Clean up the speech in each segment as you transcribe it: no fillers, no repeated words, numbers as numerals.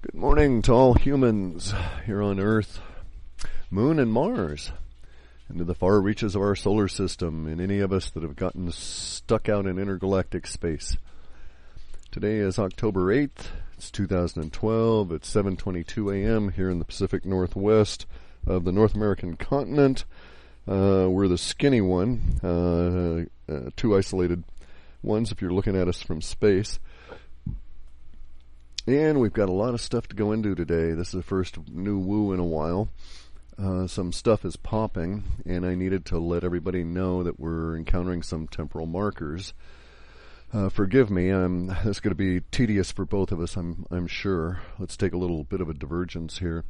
Good morning to all humans here on Earth, Moon, and Mars, and to the far reaches of our solar system, and any of us that have gotten stuck out in intergalactic space. Today is October 8th. It's 2012. It's 7:22 a.m. here in the Pacific Northwest of the North American continent. We're the skinny one, two isolated ones if you're looking at us from space. And we've got a lot of stuff to go into today. This is the first new woo in a while. Some stuff is popping, and I needed to let everybody know that we're encountering some temporal markers. Forgive me, this is going to be tedious for both of us, I'm sure. Let's take a little bit of a divergence here.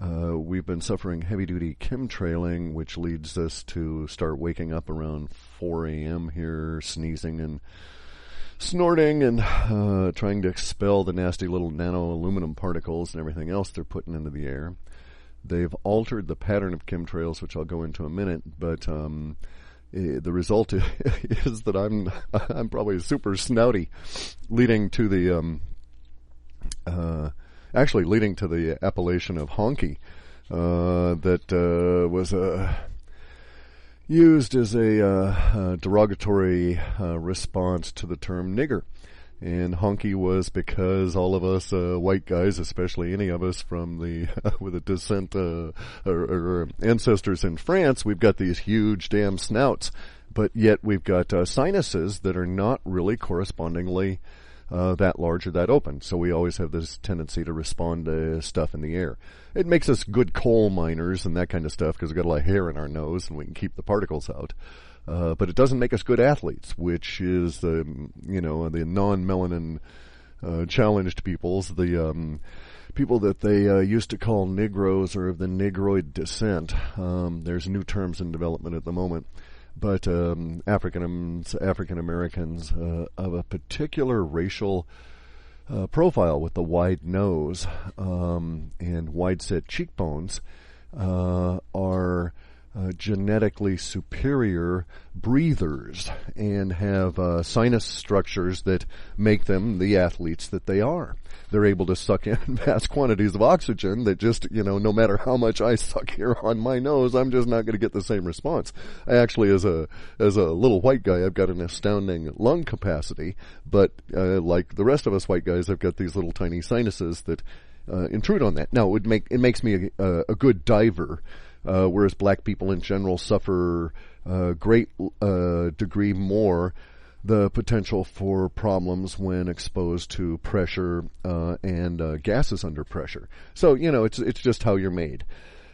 We've been suffering heavy-duty chemtrailing, which leads us to start waking up around 4 a.m. here, sneezing and snorting and trying to expel the nasty little nano aluminum particles and everything else they're putting into the air. They've altered the pattern of chemtrails, which I'll go into in a minute, but the result is that I'm probably super snouty, leading to the appellation of honky that was used as a derogatory response to the term nigger. And honky was because all of us white guys, especially any of us from the with a descent or ancestors in France, we've got these huge damn snouts, but yet we've got sinuses that are not really correspondingly that large or that open. So we always have this tendency to respond to stuff in the air. It makes us good coal miners and that kind of stuff because we've got a lot of hair in our nose and we can keep the particles out. But it doesn't make us good athletes, which is the non-melanin challenged peoples, the people that they used to call Negroes or of the Negroid descent. There's new terms in development at the moment. But African Americans of a particular racial profile with the wide nose and wide set cheekbones are genetically superior breathers and have sinus structures that make them the athletes that they are. They're able to suck in vast quantities of oxygen that just, no matter how much I suck here on my nose, I'm just not going to get the same response. I actually, as a little white guy, I've got an astounding lung capacity, but like the rest of us white guys, I've got these little tiny sinuses that intrude on that. Now, it makes me a good diver. Whereas black people in general suffer great degree more the potential for problems when exposed to pressure and gases under pressure. So, it's just how you're made.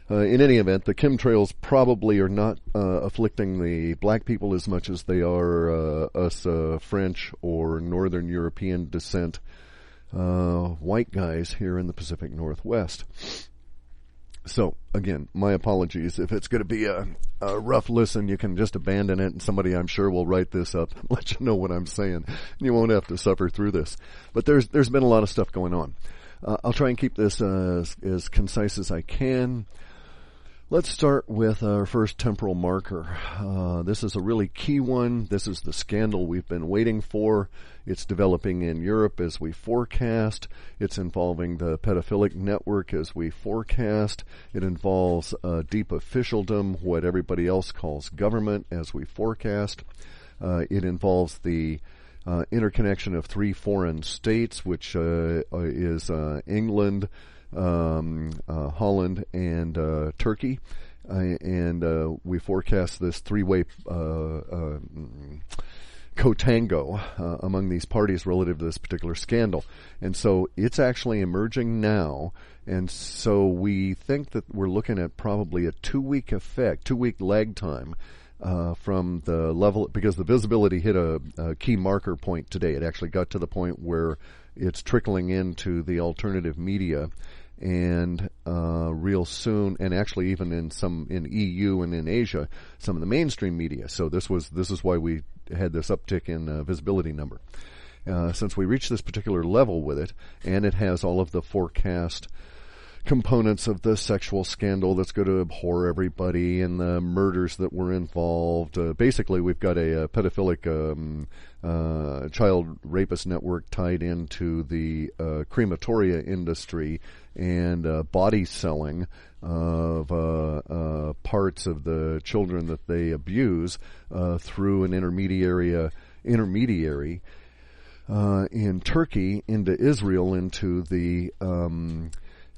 In any event, the chemtrails probably are not afflicting the black people as much as they are us French or Northern European descent white guys here in the Pacific Northwest. So, again, my apologies. If it's going to be a rough listen, you can just abandon it, and somebody, I'm sure, will write this up and let you know what I'm saying. You won't have to suffer through this. But there's been a lot of stuff going on. I'll try and keep this as concise as I can. Let's start with our first temporal marker. This is a really key one. This is the scandal we've been waiting for. It's developing in Europe as we forecast. It's involving the pedophilic network as we forecast. It involves deep officialdom, what everybody else calls government, as we forecast. It involves the interconnection of 3 foreign states, which is England, Holland, and Turkey, and we forecast this 3-way co-tango among these parties relative to this particular scandal. And so it's actually emerging now, and so we think that we're looking at probably a 2-week effect, 2-week lag time from the level, because the visibility hit a key marker point today. It actually got to the point where it's trickling into the alternative media, and real soon, and actually even in EU and in Asia, some of the mainstream media. So this is why we had this uptick in visibility number. Since we reached this particular level with it, and it has all of the forecast components of the sexual scandal that's going to abhor everybody, and the murders that were involved. Basically, we've got a pedophilic child rapist network tied into the crematoria industry and body selling of parts of the children that they abuse through an intermediary in Turkey into Israel, into the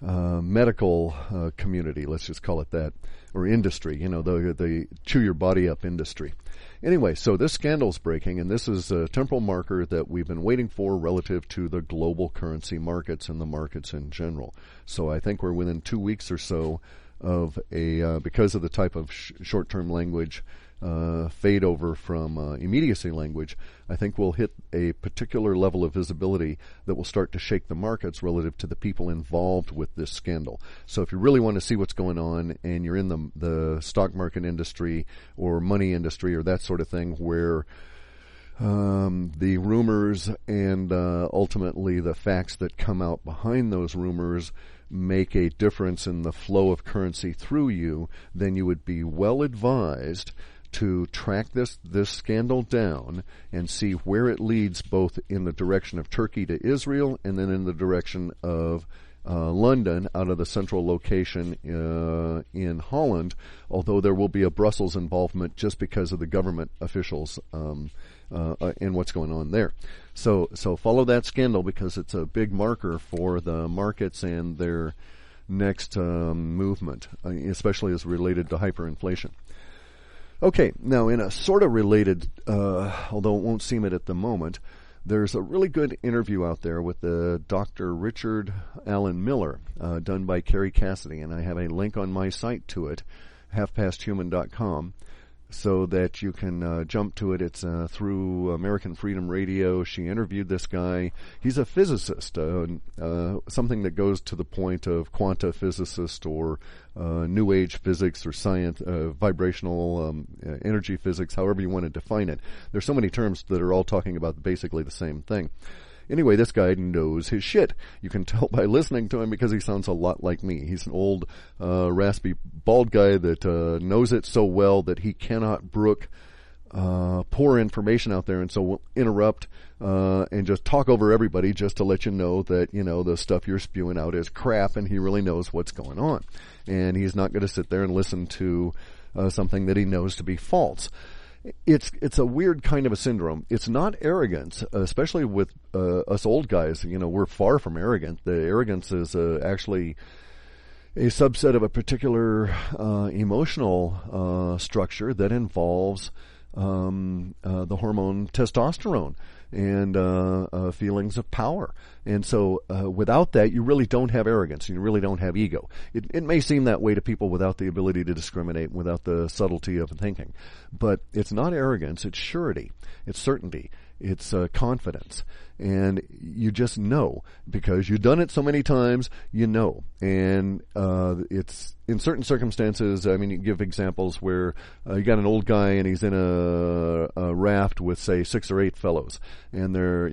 medical community, let's just call it that, or industry, the chew your body up industry. Anyway, so this scandal's breaking, and this is a temporal marker that we've been waiting for relative to the global currency markets and the markets in general. So I think we're within 2 weeks or so of because of the type of short-term language fade over from immediacy language, I think we'll hit a particular level of visibility that will start to shake the markets relative to the people involved with this scandal. So if you really want to see what's going on and you're in the stock market industry or money industry or that sort of thing where the rumors and ultimately the facts that come out behind those rumors make a difference in the flow of currency through you, then you would be well advised to track this scandal down and see where it leads, both in the direction of Turkey to Israel and then in the direction of London out of the central location in Holland, although there will be a Brussels involvement just because of the government officials and what's going on there. So follow that scandal because it's a big marker for the markets and their next movement, especially as related to hyperinflation. Okay, now in a sort of related, although it won't seem it at the moment, there's a really good interview out there with the Dr. Richard Allen Miller, done by Carrie Cassidy, and I have a link on my site to it, halfpasthuman.com, so that you can jump to it. It's through American Freedom Radio. She interviewed this guy. He's a physicist, something that goes to the point of quanta physicist or new age physics or science, vibrational energy physics, however you want to define it. There's so many terms that are all talking about basically the same thing. Anyway, this guy knows his shit. You can tell by listening to him because he sounds a lot like me. He's an old, raspy, bald guy that knows it so well that he cannot brook poor information out there, and so will interrupt and just talk over everybody just to let you know that, the stuff you're spewing out is crap, and he really knows what's going on. And he's not going to sit there and listen to something that he knows to be false. It's a weird kind of a syndrome. It's not arrogance, especially with us old guys. We're far from arrogant. The arrogance is actually a subset of a particular emotional structure that involves the hormone testosterone and feelings of power. And so without that, you really don't have arrogance. You really don't have ego. It may seem that way to people without the ability to discriminate, without the subtlety of thinking. But it's not arrogance. It's surety. It's certainty. It's confidence. And you just know because you've done it so many times, And it's in certain circumstances. I mean, you give examples where you got an old guy and he's in a raft with, say, 6 or 8 fellows, and they're,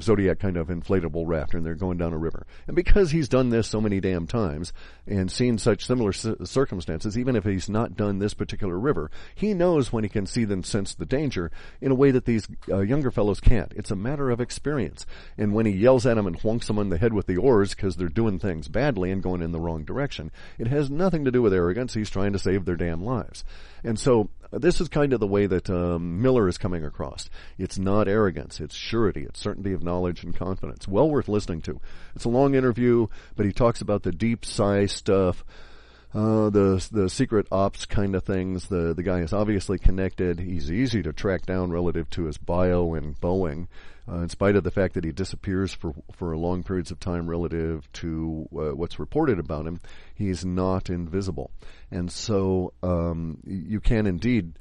Zodiac kind of inflatable raft, and they're going down a river. And because he's done this so many damn times and seen such similar circumstances, even if he's not done this particular river, he knows when he can see and sense the danger in a way that these younger fellows can't. It's a matter of experience. And when he yells at them and whonks them on the head with the oars because they're doing things badly and going in the wrong direction, it has nothing to do with arrogance. He's trying to save their damn lives. And so this is kind of the way that Miller is coming across. It's not arrogance. It's surety. It's certainty of knowledge and confidence. Well worth listening to. It's a long interview, but he talks about the deep sci stuff, the secret ops kind of things. The guy is obviously connected. He's easy to track down relative to his bio and Boeing, in spite of the fact that he disappears for long periods of time relative to what's reported about him. He's not invisible. And so you can indeed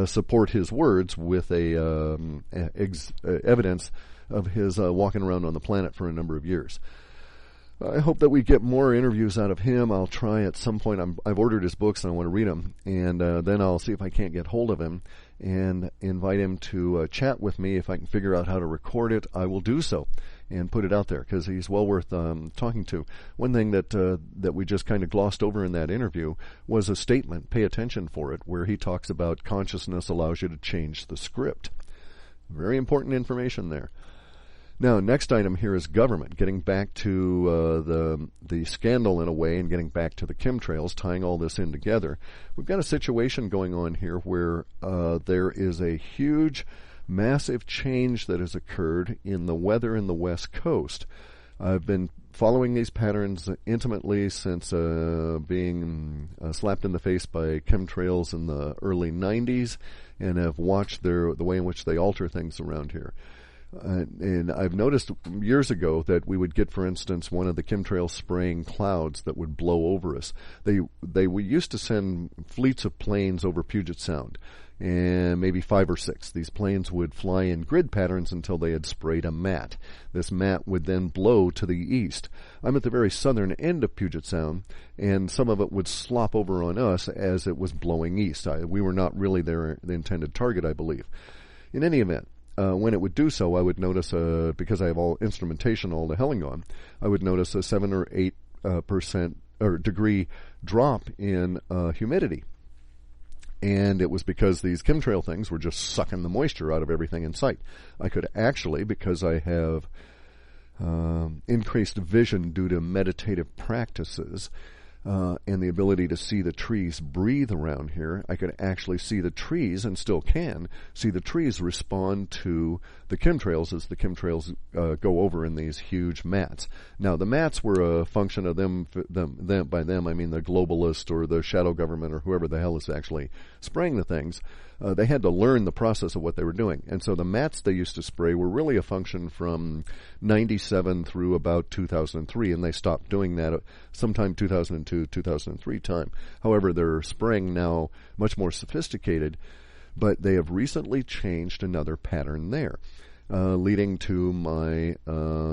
support his words with evidence of his walking around on the planet for a number of years. I hope that we get more interviews out of him. I'll try at some point. I've ordered his books and I want to read them, and then I'll see if I can't get hold of him and invite him to chat with me. If I can figure out how to record it, I will do so. and put it out there because he's well worth talking to. One thing that we just kind of glossed over in that interview was a statement, pay attention for it, where he talks about consciousness allows you to change the script. Very important information there. Now, next item here is government, getting back to the scandal in a way and getting back to the chemtrails, tying all this in together. We've got a situation going on here where there is a huge, massive change that has occurred in the weather in the West Coast. I've been following these patterns intimately since being slapped in the face by chemtrails in the early 90s and have watched the way in which they alter things around here. And I've noticed years ago that we would get, for instance, one of the chemtrail spraying clouds that would blow over us. We used to send fleets of planes over Puget Sound, and maybe 5 or 6. These planes would fly in grid patterns until they had sprayed a mat. This mat would then blow to the east. I'm at the very southern end of Puget Sound, and some of it would slop over on us as it was blowing east. We were not really the intended target, I believe. In any event, when it would do so, I would notice, because I have all instrumentation all the helling on, I would notice a 7 or 8% or degree drop in humidity. And it was because these chemtrail things were just sucking the moisture out of everything in sight. I could actually, because I have increased vision due to meditative practices, and the ability to see the trees breathe around here, I could actually see the trees, and still can, see the trees respond to the chemtrails as the chemtrails go over in these huge mats. Now, the mats were a function of them, by them, I mean the globalist or the shadow government or whoever the hell is actually spraying the things. They had to learn the process of what they were doing. And so the mats they used to spray were really a function from 97 through about 2003, and they stopped doing that sometime 2002, 2003 time. However, they're spraying now much more sophisticated, but they have recently changed another pattern there, leading to my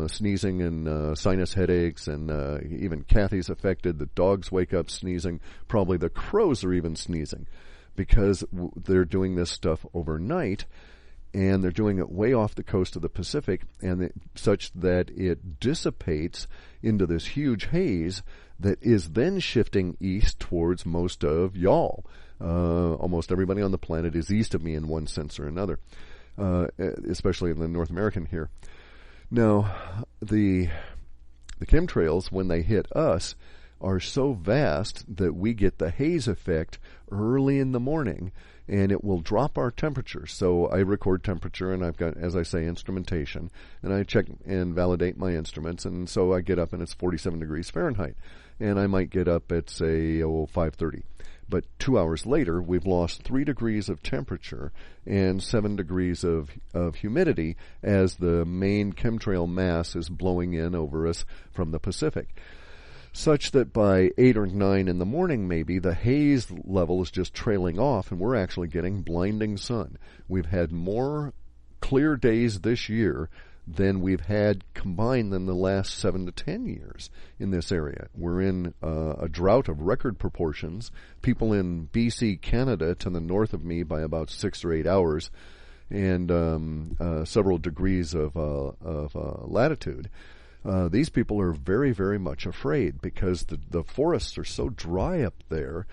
sneezing and sinus headaches, and even Kathy's affected. The dogs wake up sneezing. Probably the crows are even sneezing, because they're doing this stuff overnight, and they're doing it way off the coast of the Pacific, and such that it dissipates into this huge haze that is then shifting east towards most of y'all. Almost everybody on the planet is east of me in one sense or another, especially in the North American here. Now, the chemtrails, when they hit us, are so vast that we get the haze effect early in the morning, and it will drop our temperature. So I record temperature, and I've got, as I say, instrumentation, and I check and validate my instruments, and so I get up and it's 47 degrees Fahrenheit, and I might get up at, say, 5:30. But 2 hours later, we've lost 3 degrees of temperature and 7 degrees of humidity as the main chemtrail mass is blowing in over us from the Pacific, such that by 8 or 9 in the morning maybe, the haze level is just trailing off, and we're actually getting blinding sun. We've had more clear days this year than we've had combined in the last 7 to 10 years in this area. We're in a drought of record proportions. People in BC, Canada, to the north of me by about 6 or 8 hours, and several degrees of latitude. These people are very, very much afraid because the forests are so dry up there.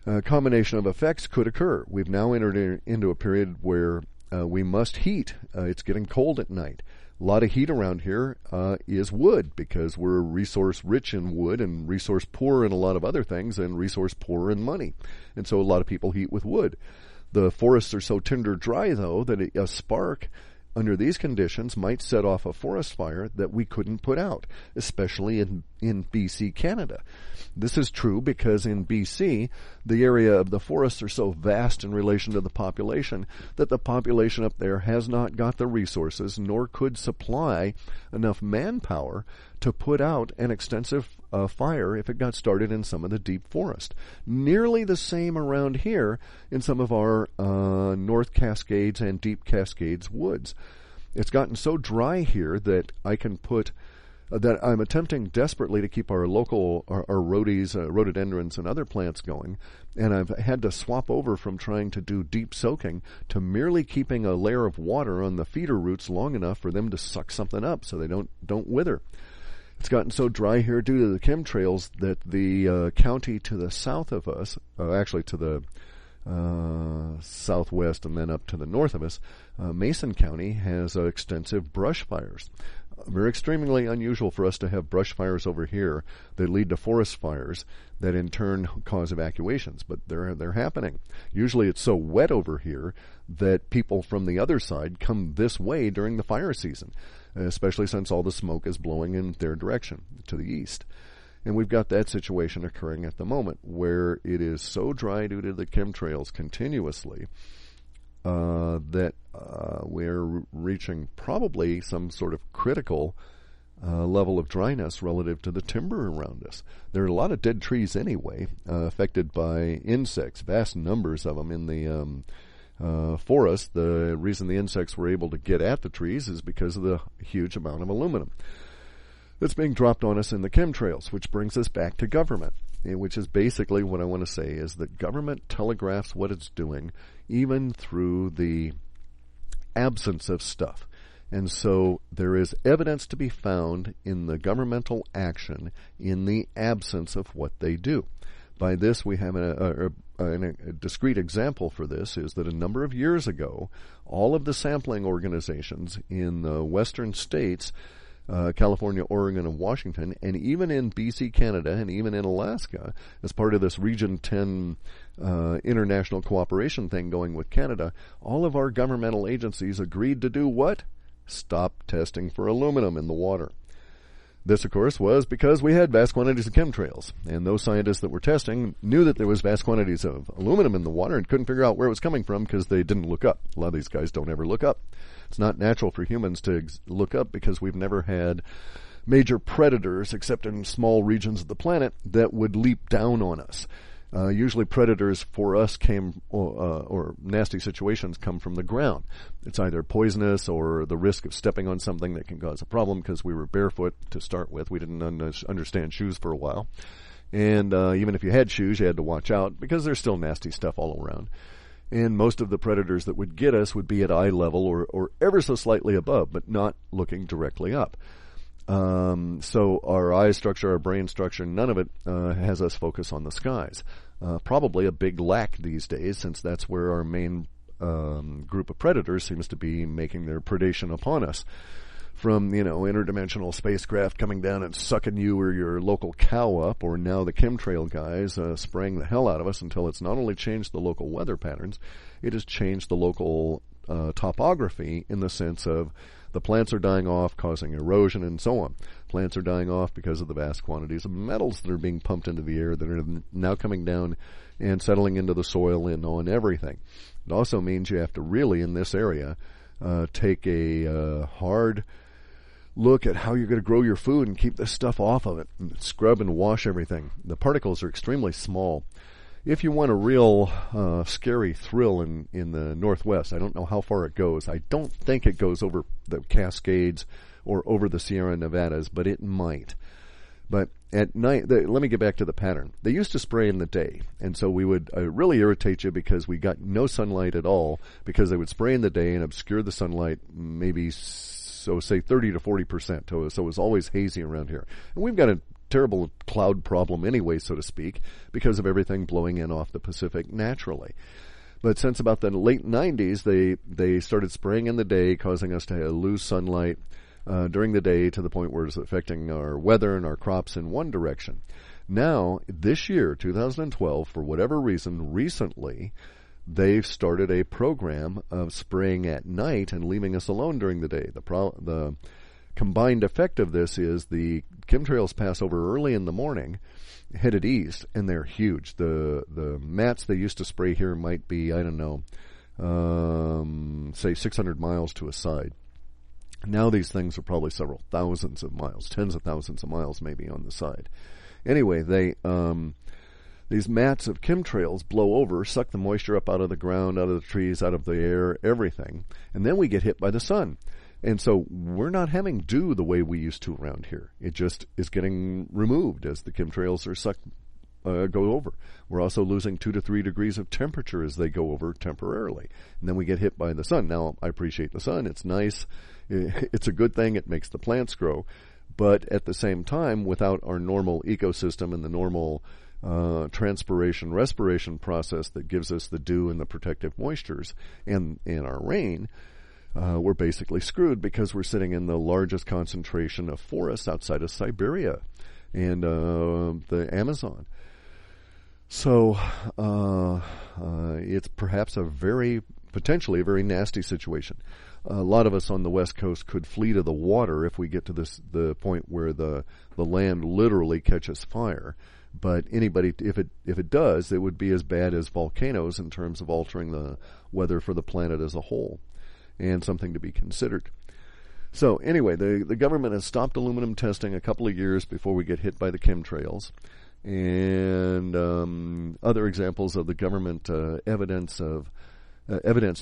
A combination of effects could occur. We've now entered into a period where we must heat. It's getting cold at night. A lot of heat around here is wood, because we're resource rich in wood and resource poor in a lot of other things, and resource poor in money. And so a lot of people heat with wood. The forests are so tinder dry, though, that a spark under these conditions might set off a forest fire that we couldn't put out, especially in BC, Canada. This is true because in BC, the area of the forests are so vast in relation to the population that the population up there has not got the resources nor could supply enough manpower to put out an extensive fire if it got started in some of the deep forest. Nearly the same around here in some of our North Cascades and Deep Cascades woods. It's gotten so dry here that I can put that I'm attempting desperately to keep our local, our rhododendrons and other plants going, and I've had to swap over from trying to do deep soaking to merely keeping a layer of water on the feeder roots long enough for them to suck something up so they don't wither. It's gotten so dry here due to the chemtrails that the county to the south of us, actually to the southwest and then up to the north of us, Mason County has extensive brush fires. Very extremely unusual for us to have brush fires over here that lead to forest fires that in turn cause evacuations, but they're happening. Usually it's so wet over here that people from the other side come this way during the fire season, especially since all the smoke is blowing in their direction to the east. And we've got that situation occurring at the moment where it is so dry due to the chemtrails continuously that we're reaching probably some sort of critical level of dryness relative to the timber around us. There are a lot of dead trees anyway, affected by insects, vast numbers of them in the forest. The reason the insects were able to get at the trees is because of the huge amount of aluminum that's being dropped on us in the chemtrails, which brings us back to government, which is basically what I want to say is that government telegraphs what it's doing even through the absence of stuff. And so there is evidence to be found in the governmental action in the absence of what they do. By this, we have a discrete example for this is that a number of years ago, all of the sampling organizations in the western states, California, Oregon, and Washington, and even in BC, Canada, and even in Alaska, as part of this Region 10 international cooperation thing going with Canada, all of our governmental agencies agreed to do what? Stop testing for aluminum in the water. This, of course, was because we had vast quantities of chemtrails, and those scientists that were testing knew that there was vast quantities of aluminum in the water and couldn't figure out where it was coming from because they didn't look up. A lot of these guys don't ever look up. It's not natural for humans to look up because we've never had major predators, except in small regions of the planet, that would leap down on us. Usually predators for us or nasty situations come from the ground. It's either poisonous or the risk of stepping on something that can cause a problem because we were barefoot to start with. We didn't understand shoes for a while. And even if you had shoes, you had to watch out because there's still nasty stuff all around. And most of the predators that would get us would be at eye level or ever so slightly above, but not looking directly up. So our eye structure, our brain structure, none of it has us focus on the skies. Probably a big lack these days, since that's where our main group of predators seems to be making their predation upon us. From, interdimensional spacecraft coming down and sucking you or your local cow up, or now the chemtrail guys spraying the hell out of us until it's not only changed the local weather patterns, it has changed the local topography in the sense of the plants are dying off, causing erosion and so on. Plants are dying off because of the vast quantities of metals that are being pumped into the air that are now coming down and settling into the soil and on everything. It also means you have to really, in this area, take a hard look at how you're going to grow your food and keep this stuff off of it, and scrub and wash everything. The particles are extremely small. If you want a real scary thrill in the Northwest, I don't know how far it goes. I don't think it goes over the Cascades or over the Sierra Nevadas, but it might. But at night, let me get back to the pattern. They used to spray in the day, and so we would really irritate you because we got no sunlight at all, because they would spray in the day and obscure the sunlight maybe, say 30 to 40%. So it was always hazy around here. And we've got a terrible cloud problem anyway, so to speak, because of everything blowing in off the Pacific naturally. But since about the late 90s, they started spraying in the day, causing us to lose sunlight during the day to the point where it's affecting our weather and our crops in one direction. Now, this year, 2012, for whatever reason, recently, they've started a program of spraying at night and leaving us alone during the day. The combined effect of this is the chemtrails pass over early in the morning, headed east, and they're huge. The mats they used to spray here might be, I don't know, say 600 miles to a side. Now these things are probably several thousands of miles, tens of thousands of miles maybe on the side. Anyway, these mats of chemtrails blow over, suck the moisture up out of the ground, out of the trees, out of the air, everything, and then we get hit by the sun. And so we're not having dew the way we used to around here. It just is getting removed as the chemtrails are go over. We're also losing 2 to 3 degrees of temperature as they go over temporarily. And then we get hit by the sun. Now, I appreciate the sun. It's nice. It's a good thing. It makes the plants grow. But at the same time, without our normal ecosystem and the normal transpiration, respiration process that gives us the dew and the protective moistures and our rain, we're basically screwed because we're sitting in the largest concentration of forests outside of Siberia and the Amazon. So it's perhaps potentially a very nasty situation. A lot of us on the West Coast could flee to the water if we get to the point where the land literally catches fire. But anybody, if it does, it would be as bad as volcanoes in terms of altering the weather for the planet as a whole, and something to be considered. So anyway, the government has stopped aluminum testing a couple of years before we get hit by the chemtrails. And other examples of the government evidence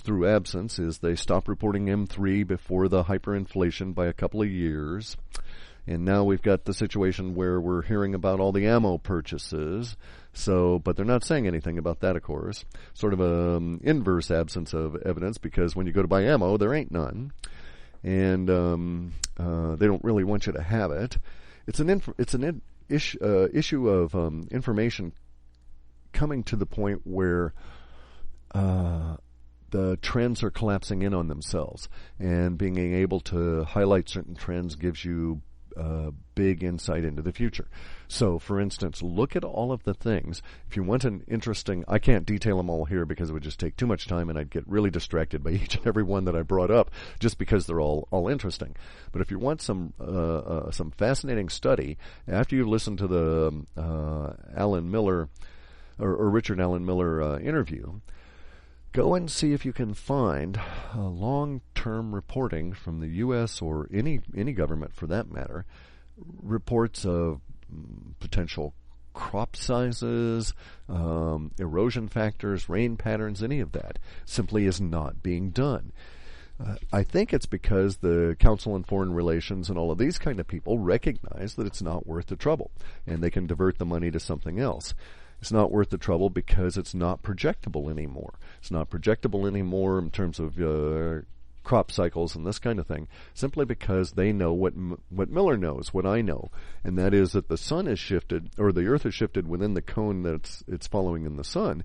through absence is they stopped reporting M3 before the hyperinflation by a couple of years. And now we've got the situation where we're hearing about all the ammo purchases. But they're not saying anything about that, of course. Sort of an inverse absence of evidence, because when you go to buy ammo, there ain't none. And they don't really want you to have it. It's an issue of information coming to the point where the trends are collapsing in on themselves, and being able to highlight certain trends gives you big insight into the future. So, for instance, look at all of the things. If you want an interesting, I can't detail them all here because it would just take too much time and I'd get really distracted by each and every one that I brought up just because they're all interesting. But if you want some fascinating study, after you've listened to the Alan Miller or Richard Alan Miller interview, go and see if you can find long-term reporting from the U.S. or any government for that matter, reports of potential crop sizes, erosion factors, rain patterns, any of that simply is not being done. I think it's because the Council on Foreign Relations and all of these kind of people recognize that it's not worth the trouble, and they can divert the money to something else. It's not worth the trouble because it's not projectable anymore. It's not projectable anymore in terms of crop cycles and this kind of thing, simply because they know what Miller knows, what I know, and that is that the sun is shifted, or the Earth is shifted within the cone that it's following in the sun,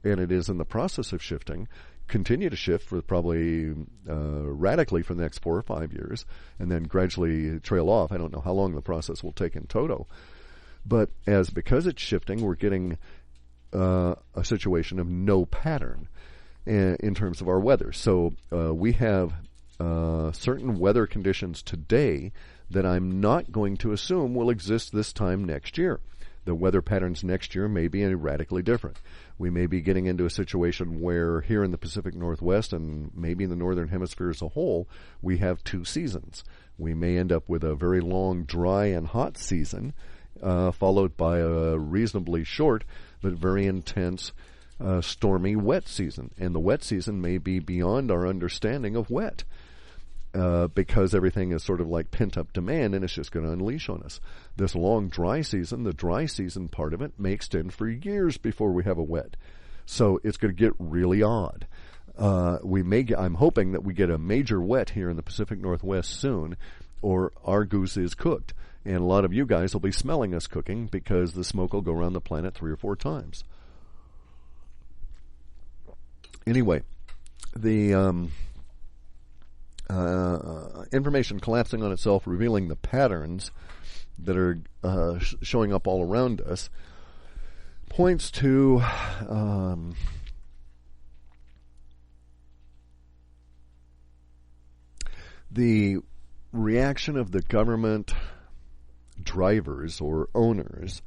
and it is in the process of shifting, continue to shift for probably radically for the next 4 or 5 years, and then gradually trail off. I don't know how long the process will take in toto. But because it's shifting, we're getting a situation of no pattern in terms of our weather. So we have certain weather conditions today that I'm not going to assume will exist this time next year. The weather patterns next year may be radically different. We may be getting into a situation where here in the Pacific Northwest and maybe in the Northern Hemisphere as a whole, we have 2 seasons. We may end up with a very long, dry and hot season, followed by a reasonably short but very intense stormy wet season. And the wet season may be beyond our understanding of wet because everything is sort of like pent-up demand and it's just going to unleash on us. This long dry season, the dry season part of it, may extend for years before we have a wet. So it's going to get really odd. I'm hoping that we get a major wet here in the Pacific Northwest soon, or our goose is cooked. And a lot of you guys will be smelling us cooking because the smoke will go around the planet 3 or 4 times. Anyway, the information collapsing on itself, revealing the patterns that are showing up all around us, points to the reaction of the government drivers or owners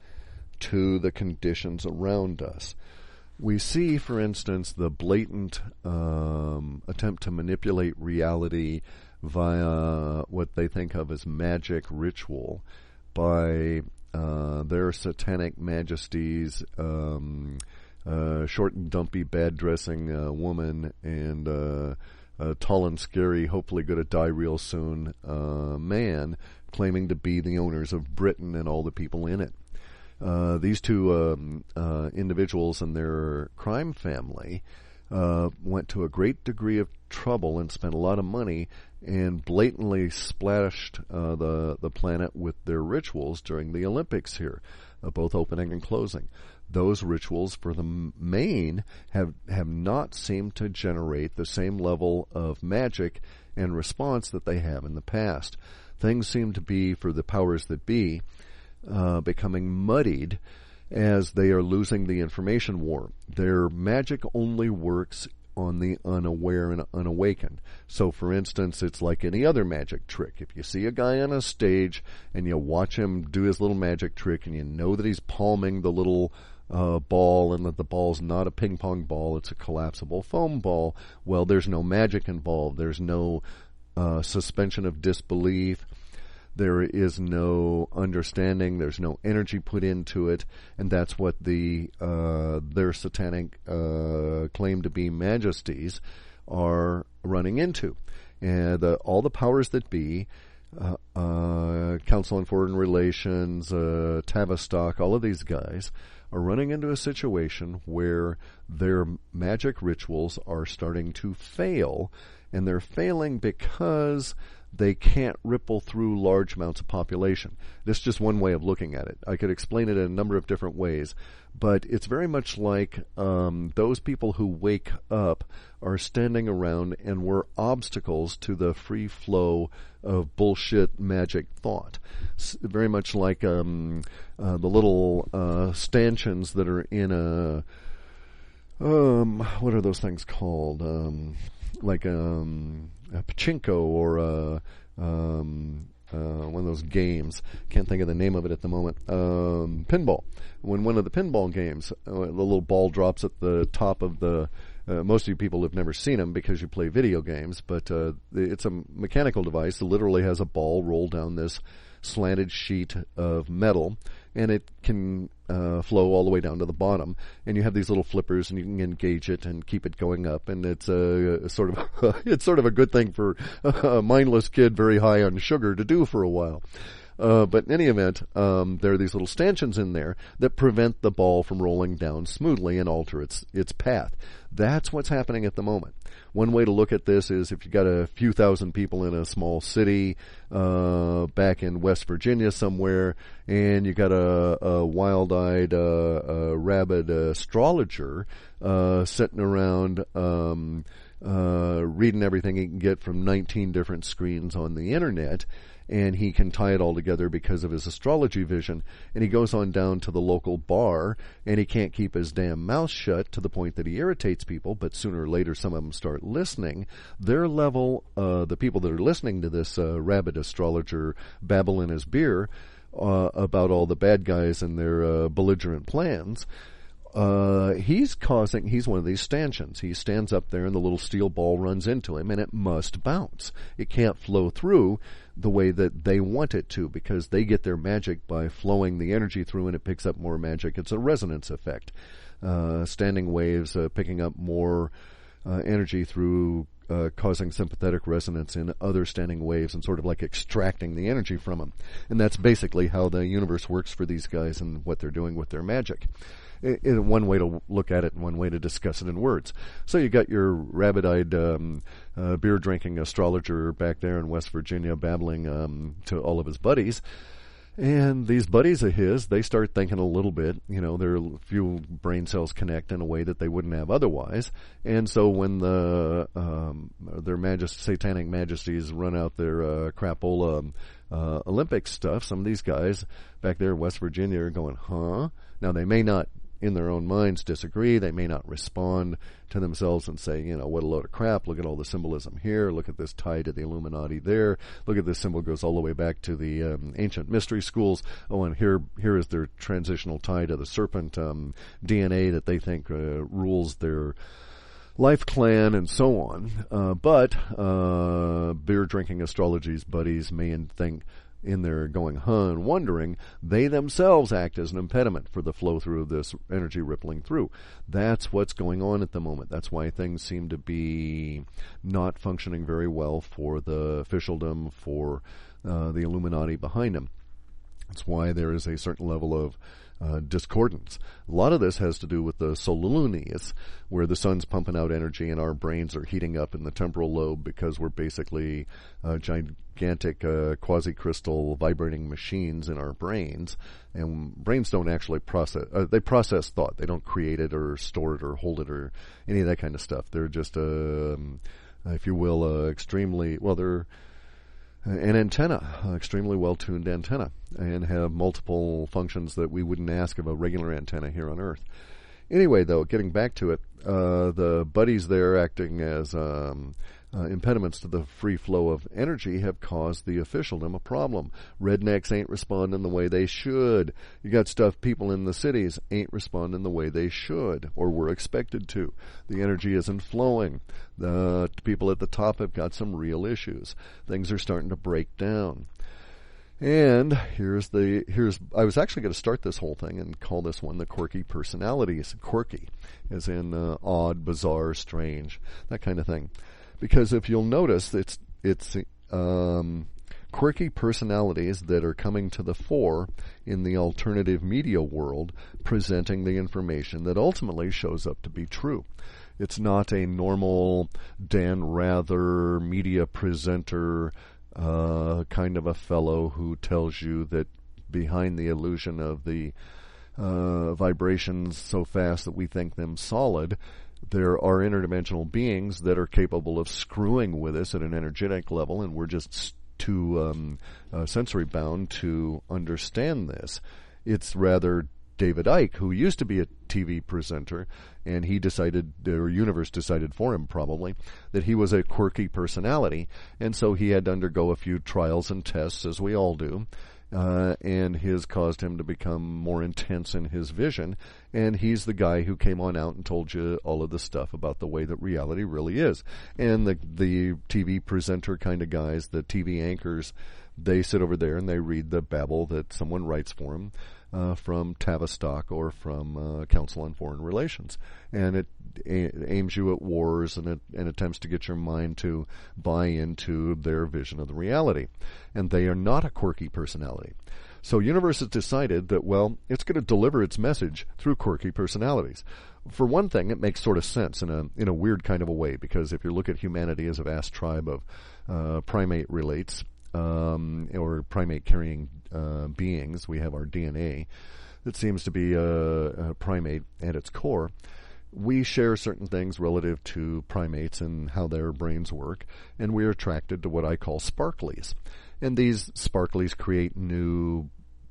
to the conditions around us. We see, for instance, the blatant attempt to manipulate reality via what they think of as magic ritual by their satanic majesties, short and dumpy, bad-dressing woman, and tall and scary, hopefully going to die real soon man claiming to be the owners of Britain and all the people in it. These two individuals and their crime family went to a great degree of trouble and spent a lot of money and blatantly splashed the planet with their rituals during the Olympics here, both opening and closing. Those rituals, for the main, have not seemed to generate the same level of magic and response that they have in the past. Things seem to be, for the powers that be, becoming muddied as they are losing the information war. Their magic only works on the unaware and unawakened. So, for instance, it's like any other magic trick. If you see a guy on a stage and you watch him do his little magic trick and you know that he's palming the little ball and that the ball's not a ping pong ball, it's a collapsible foam ball, well, there's no magic involved. There's no suspension of disbelief. There is no understanding. There's no energy put into it, and that's what their satanic claim to be majesties are running into. And all the powers that be, Council on Foreign Relations, Tavistock, all of these guys are running into a situation where their magic rituals are starting to fail, and they're failing because they can't ripple through large amounts of population. This is just one way of looking at it. I could explain it in a number of different ways, but it's very much like those people who wake up are standing around and were obstacles to the free flow of bullshit magic thought. Very much like the little stanchions that are in a what are those things called? Like a pachinko or one of those games. Can't think of the name of it at the moment. Pinball. When one of the pinball games, the little ball drops at the top of the... most of you people have never seen them because you play video games, but it's a mechanical device that literally has a ball roll down this slanted sheet of metal, and it can flow all the way down to the bottom. And you have these little flippers, and you can engage it and keep it going up. And it's sort of a good thing for a mindless kid very high on sugar to do for a while. But in any event, there are these little stanchions in there that prevent the ball from rolling down smoothly and alter its path. That's what's happening at the moment. One way to look at this is if you've got a few thousand people in a small city back in West Virginia somewhere, and you got a wild-eyed, rabid astrologer sitting around reading everything he can get from 19 different screens on the internet, and he can tie it all together because of his astrology vision, and he goes on down to the local bar, and he can't keep his damn mouth shut to the point that he irritates people, but sooner or later some of them start listening. Their level, the people that are listening to this rabid astrologer babble in his beer about all the bad guys and their belligerent plans, he's one of these stanchions. He stands up there and the little steel ball runs into him, and it must bounce. It can't flow through the way that they want it to, because they get their magic by flowing the energy through, and it picks up more magic. It's a resonance effect. Standing waves picking up more energy through causing sympathetic resonance in other standing waves, and sort of like extracting the energy from them. And that's basically how the universe works for these guys and what they're doing with their magic. One way to look at it and one way to discuss it in words. So you got your rabid-eyed beer-drinking astrologer back there in West Virginia babbling to all of his buddies. And these buddies of his, they start thinking a little bit. Their few brain cells connect in a way that they wouldn't have otherwise. And so when their satanic majesties run out their crapola Olympic stuff, some of these guys back there in West Virginia are going, huh? Now, they may not, in their own minds, disagree. They may not respond to themselves and say, what a load of crap. Look at all the symbolism here. Look at this tie to the Illuminati there. Look at this symbol goes all the way back to the ancient mystery schools. Oh, and here is their transitional tie to the serpent DNA that they think rules their life clan, and so on. But beer-drinking astrology's buddies may think in there going, and wondering, they themselves act as an impediment for the flow through of this energy rippling through. That's what's going on at the moment. That's why things seem to be not functioning very well for the officialdom, for the Illuminati behind them. That's why there is a certain level of discordance. A lot of this has to do with the solilunius, where the sun's pumping out energy and our brains are heating up in the temporal lobe because we're basically gigantic quasi-crystal vibrating machines in our brains. And brains don't actually process, they process thought. They don't create it or store it or hold it or any of that kind of stuff. They're just, if you will, they're an antenna, extremely well-tuned antenna, and have multiple functions that we wouldn't ask of a regular antenna here on Earth. Anyway, though, getting back to it, the buddies there acting as impediments to the free flow of energy have caused the officialdom a problem. Rednecks ain't responding the way they should. You got people in the cities ain't responding the way they should or were expected to. The energy isn't flowing. The people at the top have got some real issues. Things are starting to break down. And I was actually going to start this whole thing and call this one the quirky personalities. Quirky, as in odd, bizarre, strange, that kind of thing. Because if you'll notice, it's quirky personalities that are coming to the fore in the alternative media world, presenting the information that ultimately shows up to be true. It's not a normal Dan Rather media presenter kind of a fellow who tells you that behind the illusion of the vibrations so fast that we think them solid, there are interdimensional beings that are capable of screwing with us at an energetic level, and we're just too sensory bound to understand this. It's rather David Icke, who used to be a TV presenter, and he decided, or universe decided for him probably, that he was a quirky personality, and so he had to undergo a few trials and tests, as we all do. And his caused him to become more intense in his vision, and he's the guy who came on out and told you all of the stuff about the way that reality really is. And the TV presenter kind of guys, the TV anchors, they sit over there and they read the babble that someone writes for them from Tavistock or from Council on Foreign Relations, and it aims you at wars and attempts to get your mind to buy into their vision of the reality. And they are not a quirky personality. So universe has decided that, well, it's going to deliver its message through quirky personalities. For one thing, it makes sort of sense in a weird kind of a way, because if you look at humanity as a vast tribe of primate relates, or primate-carrying beings, we have our DNA that seems to be a primate at its core. We share certain things relative to primates and how their brains work, and we're attracted to what I call sparklies. And these sparklies create new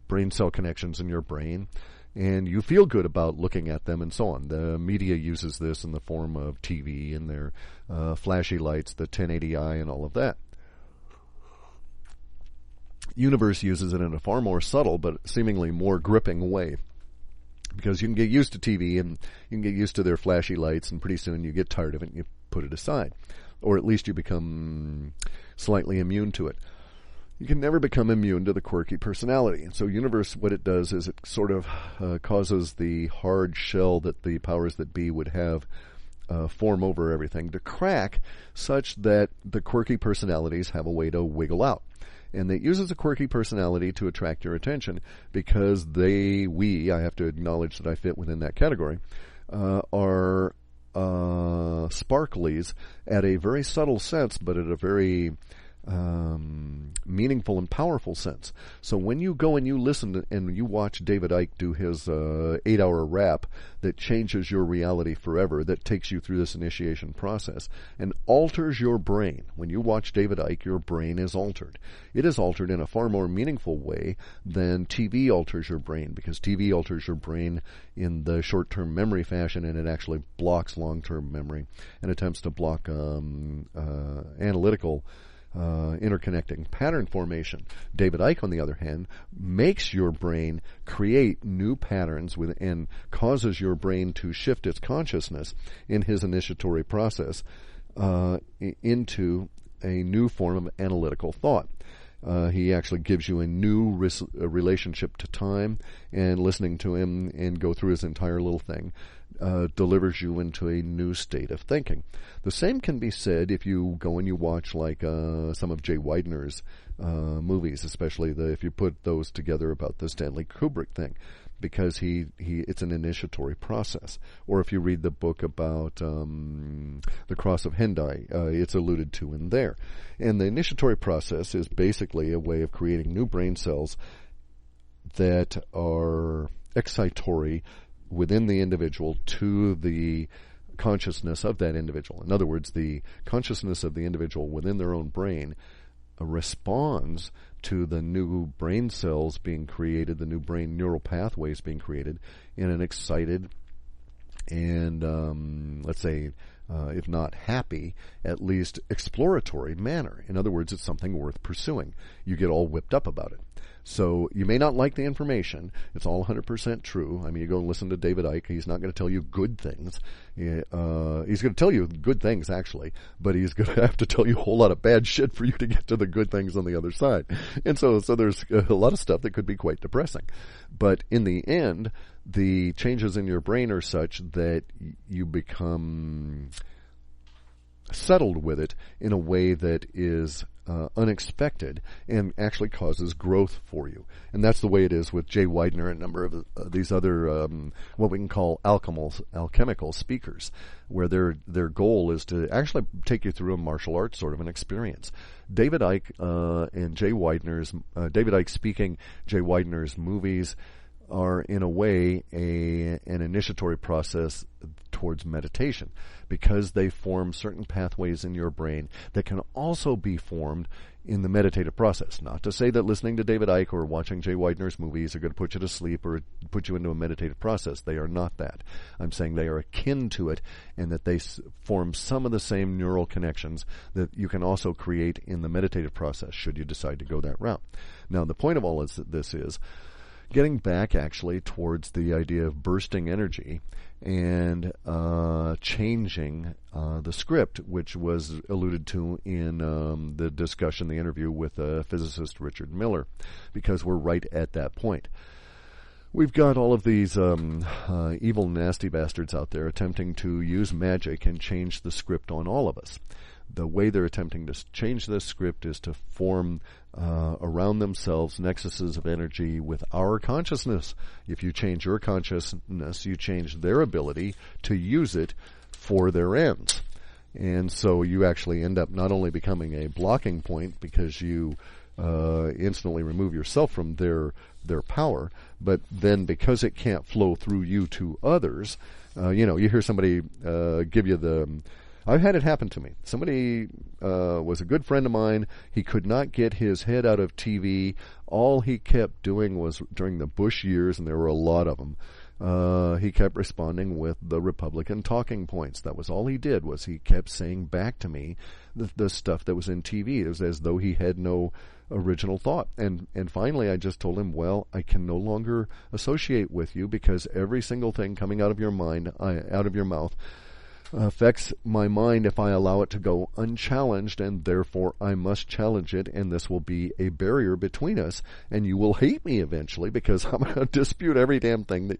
brain cell connections in your brain, and you feel good about looking at them and so on. The media uses this in the form of TV and their flashy lights, the 1080i and all of that. Universe uses it in a far more subtle but seemingly more gripping way, because you can get used to TV and you can get used to their flashy lights, and pretty soon you get tired of it and you put it aside, or at least you become slightly immune to it. You can never become immune to the quirky personality. And so universe, what it does is it sort of causes the hard shell that the powers that be would have form over everything to crack, such that the quirky personalities have a way to wiggle out. And it uses a quirky personality to attract your attention, because I have to acknowledge that I fit within that category, are sparklies at a very subtle sense, but at a very meaningful and powerful sense. So when you go and you listen to, and you watch David Icke do his 8-hour rap that changes your reality forever, that takes you through this initiation process and alters your brain. When you watch David Icke, your brain is altered. It is altered in a far more meaningful way than TV alters your brain, because TV alters your brain in the short-term memory fashion, and it actually blocks long-term memory and attempts to block analytical interconnecting pattern formation. David Icke, on the other hand, makes your brain create new patterns and causes your brain to shift its consciousness in his initiatory process into a new form of analytical thought. He actually gives you a new relationship to time, and listening to him and go through his entire little thing delivers you into a new state of thinking. The same can be said if you go and you watch like some of Jay Weidner's movies, especially if you put those together about the Stanley Kubrick thing, because it's an initiatory process. Or if you read the book about the Cross of Hendai, it's alluded to in there. And the initiatory process is basically a way of creating new brain cells that are excitatory within the individual to the consciousness of that individual. In other words, the consciousness of the individual within their own brain responds to the new brain cells being created, the new brain neural pathways being created in an excited and, let's say, if not happy, at least exploratory manner. In other words, it's something worth pursuing. You get all whipped up about it. So you may not like the information. It's all 100% true. I mean, you go and listen to David Icke. He's not going to tell you good things. He's going to tell you good things, actually, but he's going to have to tell you a whole lot of bad shit for you to get to the good things on the other side. And so there's a lot of stuff that could be quite depressing. But in the end, the changes in your brain are such that you become settled with it in a way that is unexpected and actually causes growth for you. And that's the way it is with Jay Weidner and a number of these other what we can call alchemical speakers, where their goal is to actually take you through a martial arts sort of an experience. David Icke and Jay Weidner's David Icke speaking, Jay Weidner's movies are in a way an initiatory process towards meditation, because they form certain pathways in your brain that can also be formed in the meditative process. Not to say that listening to David Icke or watching Jay Weidner's movies are going to put you to sleep or put you into a meditative process. They are not that. I'm saying they are akin to it, and that they form some of the same neural connections that you can also create in the meditative process, should you decide to go that route. Now, the point of all this is getting back actually towards the idea of bursting energy and changing the script, which was alluded to in the discussion, the interview with physicist Richard Miller, because we're right at that point. We've got all of these evil, nasty bastards out there attempting to use magic and change the script on all of us. The way they're attempting to change this script is to form around themselves nexuses of energy with our consciousness. If you change your consciousness, you change their ability to use it for their ends. And so you actually end up not only becoming a blocking point because you instantly remove yourself from their power, but then because it can't flow through you to others, you hear somebody give you the... I've had it happen to me. Somebody was a good friend of mine. He could not get his head out of TV. All he kept doing was, during the Bush years, and there were a lot of them, he kept responding with the Republican talking points. That was all he did, was he kept saying back to me the stuff that was in TV. It was as though he had no original thought. And finally I just told him, well, I can no longer associate with you, because every single thing coming out of your mind, out of your mouth, affects my mind if I allow it to go unchallenged, and therefore I must challenge it, and this will be a barrier between us, and you will hate me eventually, because I'm going to dispute every damn thing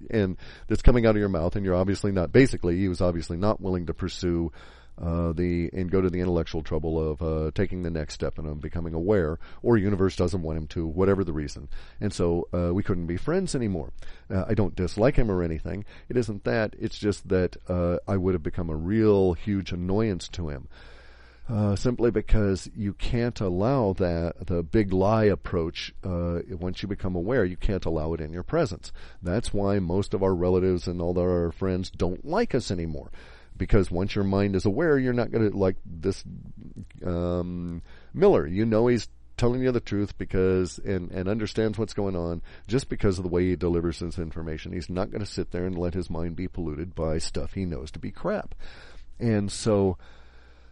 that's coming out of your mouth, and you're obviously not, basically, he was obviously not willing to pursue and go to the intellectual trouble of taking the next step and becoming aware, or universe doesn't want him to, whatever the reason. And so we couldn't be friends anymore. I don't dislike him or anything. It isn't that. It's just that I would have become a real huge annoyance to him. Simply because you can't allow the big lie approach, once you become aware, you can't allow it in your presence. That's why most of our relatives and all our friends don't like us anymore. Because once your mind is aware, you're not going to like this Miller. He's telling you the truth because and understands what's going on just because of the way he delivers his information. He's not going to sit there and let his mind be polluted by stuff he knows to be crap. And so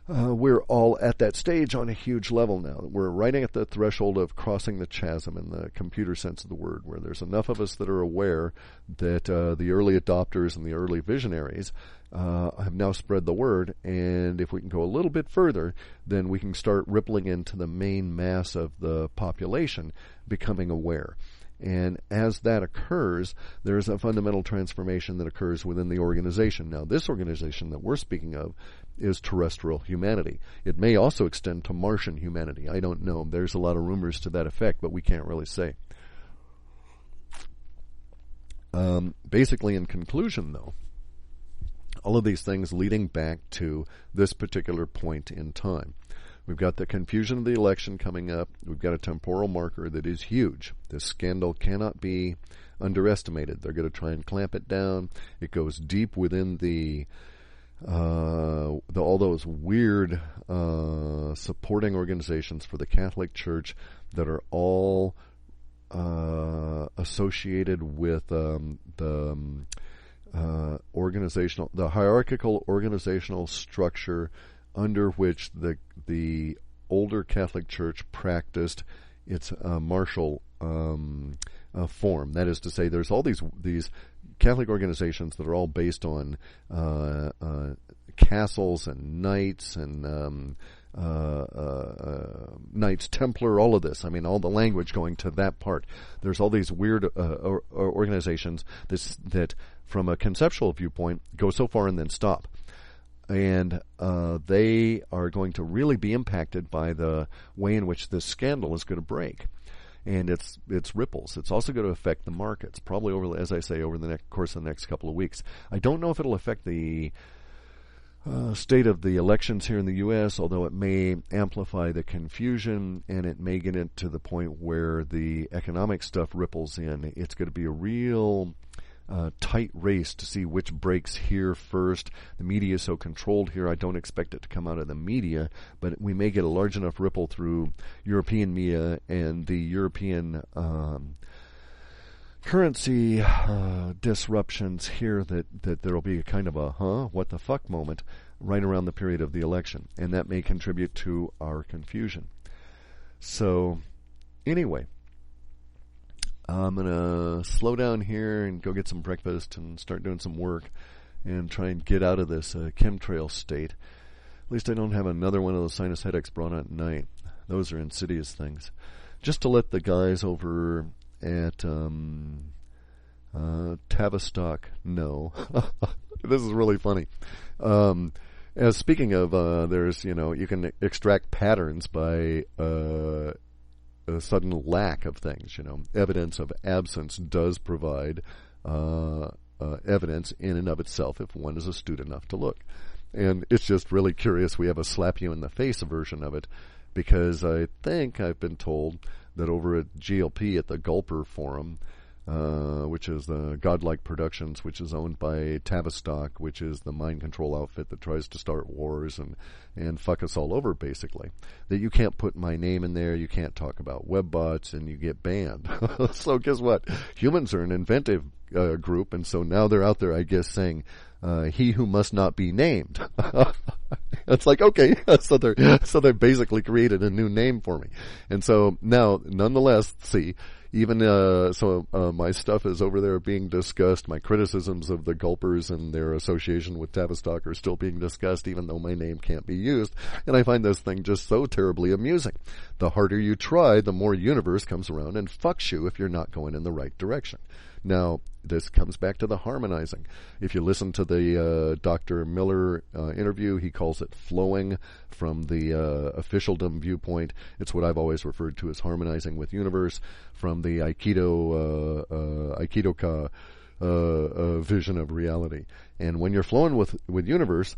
we're all at that stage on a huge level now. We're right at the threshold of crossing the chasm in the computer sense of the word, where there's enough of us that are aware that the early adopters and the early visionaries have now spread the word, and if we can go a little bit further, then we can start rippling into the main mass of the population becoming aware. And as that occurs, there's a fundamental transformation that occurs within the organization. Now, this organization that we're speaking of is terrestrial humanity. It may also extend to Martian humanity. I don't know. There's a lot of rumors to that effect, but we can't really say. Basically, in conclusion, though, all of these things leading back to this particular point in time. We've got the confusion of the election coming up. We've got a temporal marker that is huge. This scandal cannot be underestimated. They're going to try and clamp it down. It goes deep within all those weird supporting organizations for the Catholic Church that are all associated with the hierarchical organizational structure under which the older Catholic Church practiced its martial form. That is to say, there's all these Catholic organizations that are all based on castles and knights and Knights Templar, all of this. I mean, all the language going to that part. There's all these weird organizations that, from a conceptual viewpoint, go so far and then stop. And they are going to really be impacted by the way in which this scandal is going to break. And its ripples. It's also going to affect the markets, probably over the course of the next couple of weeks. I don't know if it'll affect the state of the elections here in the U.S., although it may amplify the confusion, and it may get into the point where the economic stuff ripples in. It's going to be a real tight race to see which breaks here first. The media is so controlled here, I don't expect it to come out of the media, but we may get a large enough ripple through European media and the European currency disruptions here that there will be a kind of a what the fuck moment right around the period of the election, and that may contribute to our confusion. So anyway, I'm going to slow down here and go get some breakfast and start doing some work and try and get out of this chemtrail state. At least I don't have another one of those sinus headaches brought on at night. Those are insidious things. Just to let the guys over at Tavistock know. This is really funny. As speaking of, there's, you can extract patterns by a sudden lack of things. Evidence of absence does provide evidence in and of itself if one is astute enough to look. And it's just really curious. We have a slap you in the face version of it, because I think I've been told that over at GLP at the Gulper Forum, which is the Godlike Productions, which is owned by Tavistock, which is the mind control outfit that tries to start wars and fuck us all over, basically. That you can't put my name in there, you can't talk about web bots, and you get banned. So guess what? Humans are an inventive group, and so now they're out there, I guess, saying, he who must not be named. It's like, okay, so they basically created a new name for me. And so now, nonetheless, see, even my stuff is over there being discussed. My criticisms of the Gulpers and their association with Tavistock are still being discussed, even though my name can't be used. And I find this thing just so terribly amusing. The harder you try, the more universe comes around and fucks you if you're not going in the right direction. Now, this comes back to the harmonizing. If you listen to the Dr. Miller interview, he calls it flowing from the officialdom viewpoint. It's what I've always referred to as harmonizing with universe. From the Aikidoka vision of reality. And when you're flowing with universe,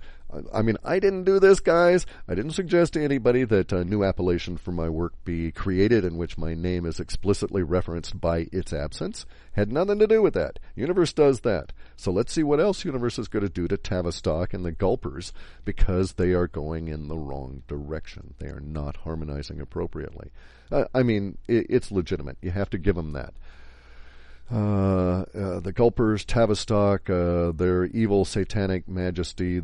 I mean, I didn't do this, guys. I didn't suggest to anybody that a new appellation for my work be created in which my name is explicitly referenced by its absence. Had nothing to do with that. Universe does that. So let's see what else universe is going to do to Tavistock and the Gulpers, because they are going in the wrong direction. They are not harmonizing appropriately. I mean, it's legitimate. You have to give them that. the gulpers, tavistock, their evil satanic majesty,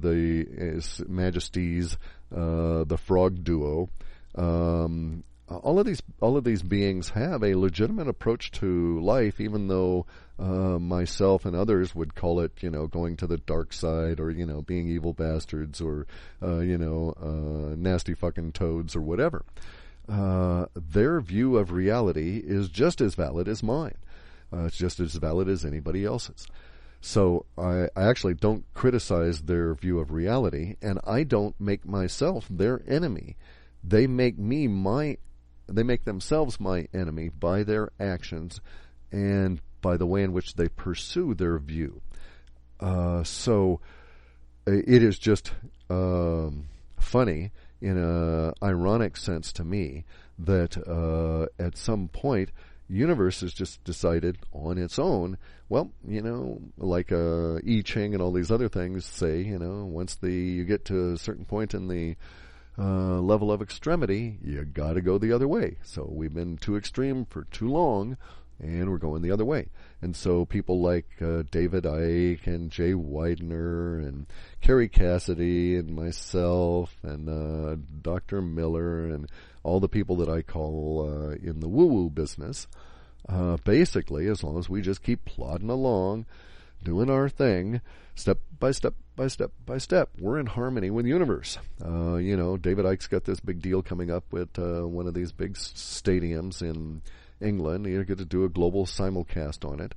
majesties, the frog duo. All of these beings have a legitimate approach to life, even though myself and others would call it, going to the dark side, or being evil bastards, or nasty fucking toads, or whatever. Their view of reality is just as valid as mine. It's just as valid as anybody else's. So I actually don't criticize their view of reality, and I don't make myself their enemy. They make themselves my enemy by their actions and by the way in which they pursue their view. So it is just funny in an ironic sense to me that at some point universe has just decided on its own, well, like I Ching and all these other things say, once you get to a certain point in the level of extremity, you got to go the other way. So we've been too extreme for too long, and we're going the other way. And so people like David Icke and Jay Widener and Carrie Cassidy and myself and Dr. Miller and all the people that I call in the woo-woo business, basically, as long as we just keep plodding along, doing our thing, step by step by step by step, we're in harmony with the universe. David Icke's got this big deal coming up with one of these big stadiums in England. You get to do a global simulcast on it.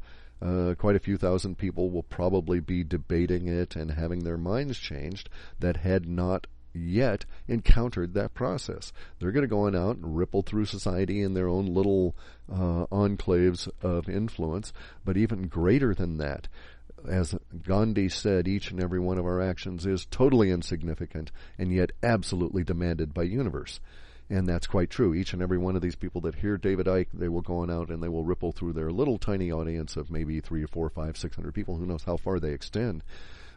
Quite a few thousand people will probably be debating it and having their minds changed that had not yet encountered that process. They're going to go on out and ripple through society in their own little enclaves of influence, but even greater than that. As Gandhi said, each and every one of our actions is totally insignificant and yet absolutely demanded by universe. And that's quite true. Each and every one of these people that hear David Icke, they will go on out and they will ripple through their little tiny audience of maybe 3 or 4 or 5, 600 people. Who knows how far they extend.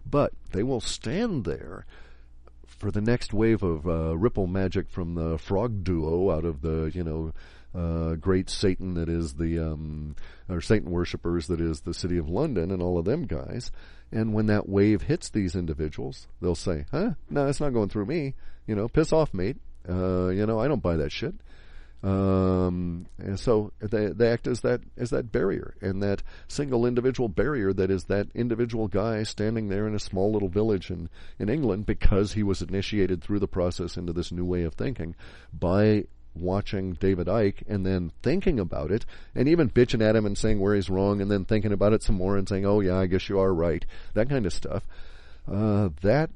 But they will stand there for the next wave of ripple magic from the frog duo out of the, great Satan that is or Satan worshippers that is the city of London and all of them guys. And when that wave hits these individuals, they'll say, no, it's not going through me. Piss off, mate. I don't buy that shit. And so they act as that barrier, and that single individual barrier that is that individual guy standing there in a small little village in England because he was initiated through the process into this new way of thinking by watching David Icke and then thinking about it and even bitching at him and saying where he's wrong and then thinking about it some more and saying, oh yeah, I guess you are right. That kind of stuff. That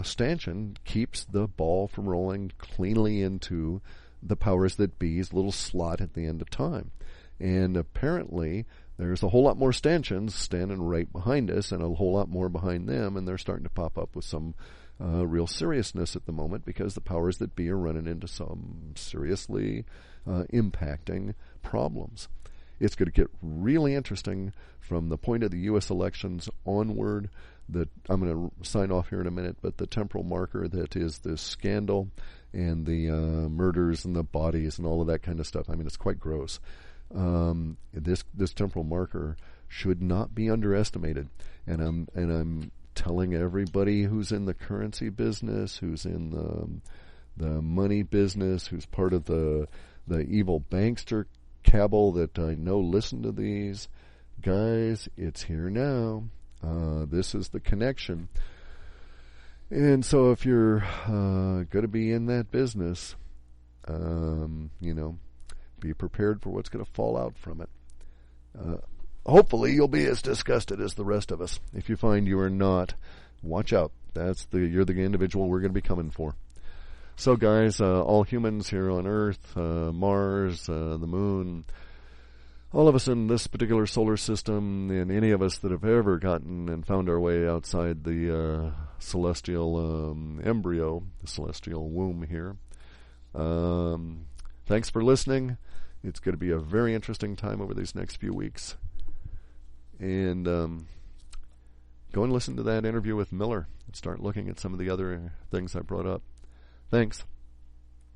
stanchion keeps the ball from rolling cleanly into the powers that be's little slot at the end of time. And apparently there's a whole lot more stanchions standing right behind us and a whole lot more behind them, and they're starting to pop up with some real seriousness at the moment because the powers that be are running into some seriously impacting problems. It's going to get really interesting from the point of the U.S. elections onward. That I'm going to sign off here in a minute, but the temporal marker that is this scandal and the murders and the bodies and all of that kind of stuff. I mean, it's quite gross. This temporal marker should not be underestimated, and I'm telling everybody who's in the currency business, who's in the money business, who's part of the evil bankster cabal that I know listen to these guys. It's here now. This is the connection. And so if you're going to be in that business, be prepared for what's going to fall out from it. Hopefully you'll be as disgusted as the rest of us. If you find you are not, watch out. You're the individual we're going to be coming for. So guys, all humans here on Earth, Mars, the Moon, all of us in this particular solar system, and any of us that have ever gotten and found our way outside the celestial embryo, the celestial womb here. Thanks for listening. It's going to be a very interesting time over these next few weeks. And go and listen to that interview with Miller and start looking at some of the other things I brought up. Thanks.